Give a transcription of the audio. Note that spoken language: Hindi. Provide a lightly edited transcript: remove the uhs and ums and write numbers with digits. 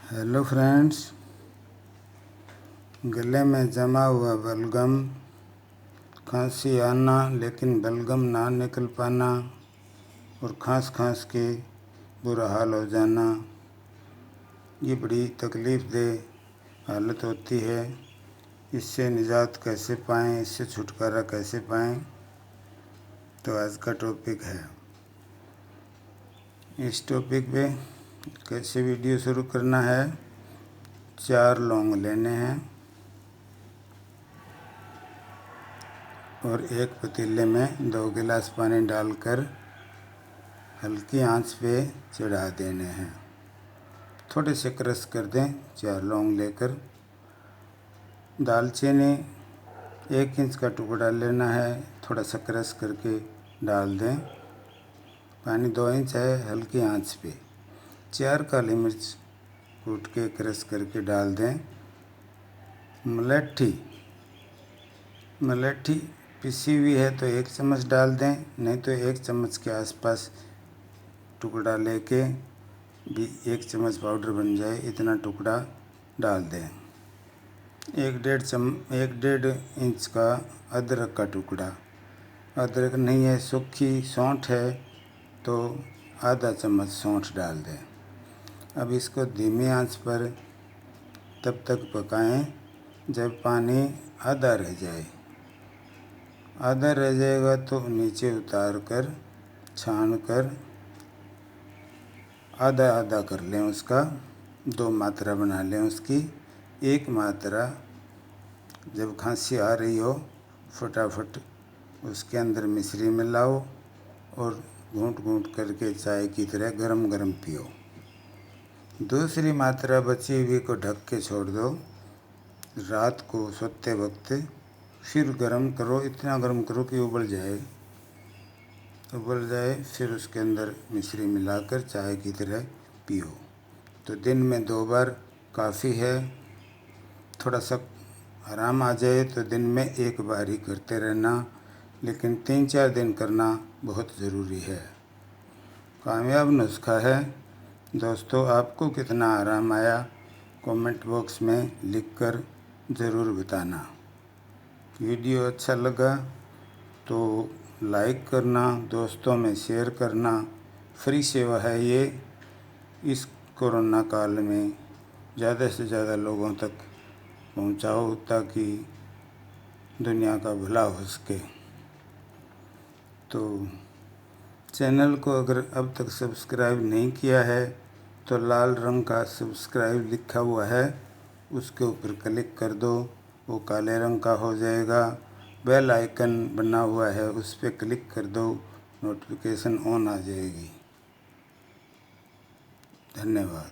हेलो फ्रेंड्स, गले में जमा हुआ बलगम, खांसी आना लेकिन बलगम ना निकल पाना और खांस खांस के बुरा हाल हो जाना, ये बड़ी तकलीफ़देह हालत होती है। इससे निजात कैसे पाएँ, इससे छुटकारा कैसे पाएँ, तो आज का टॉपिक है। इस टॉपिक पे कैसे वीडियो शुरू करना है। 4 लौंग लेने हैं और एक पतीले में 2 गिलास पानी डालकर हल्की आंच पे चढ़ा देने हैं। थोड़े से क्रश कर दें। 4 लौंग लेकर दालचीनी 1 इंच का टुकड़ा लेना है, थोड़ा सा क्रश करके डाल दें। पानी 2 इंच है, हल्की आंच पे। 4 काली मिर्च कूट के क्रश करके डाल दें। मलेठी पिसी हुई है तो 1 चम्मच डाल दें, नहीं तो 1 चम्मच के आसपास टुकड़ा लेके भी 1 चम्मच पाउडर बन जाए इतना टुकड़ा डाल दें। 1 डेढ़ इंच का अदरक का टुकड़ा, अदरक नहीं है सूखी सौंठ है तो आधा चम्मच सौंठ डाल दें। अब इसको धीमी आंच पर तब तक पकाएं जब पानी आधा रह जाए। आधा रह जाएगा तो नीचे उतार कर छान कर आधा आधा कर लें उसका, 2 मात्रा बना लें उसकी। 1 मात्रा जब खांसी आ रही हो फटाफट उसके अंदर मिश्री मिलाओ और घूंट घूंट करके चाय की तरह गरम गरम पियो। दूसरी मात्रा बची हुई को ढक के छोड़ दो। रात को सोते वक्त फिर गरम करो, इतना गरम करो कि उबल जाए, फिर उसके अंदर मिश्री मिलाकर चाय की तरह पियो। तो दिन में 2 बार काफ़ी है। थोड़ा सा आराम आ जाए तो दिन में 1 बार ही करते रहना, लेकिन 3-4 दिन करना बहुत ज़रूरी है। कामयाब नुस्खा है। दोस्तों, आपको कितना आराम आया कमेंट बॉक्स में लिखकर ज़रूर बताना। वीडियो अच्छा लगा तो लाइक करना, दोस्तों में शेयर करना। फ्री सेवा है ये। इस कोरोना काल में ज़्यादा से ज़्यादा लोगों तक पहुंचाओ ताकि दुनिया का भला हो सके। तो चैनल को अगर अब तक सब्सक्राइब नहीं किया है तो लाल रंग का सब्सक्राइब लिखा हुआ है, उसके ऊपर क्लिक कर दो, वो काले रंग का हो जाएगा। बेल आइकन बना हुआ है, उस पर क्लिक कर दो, नोटिफिकेशन ऑन आ जाएगी। धन्यवाद।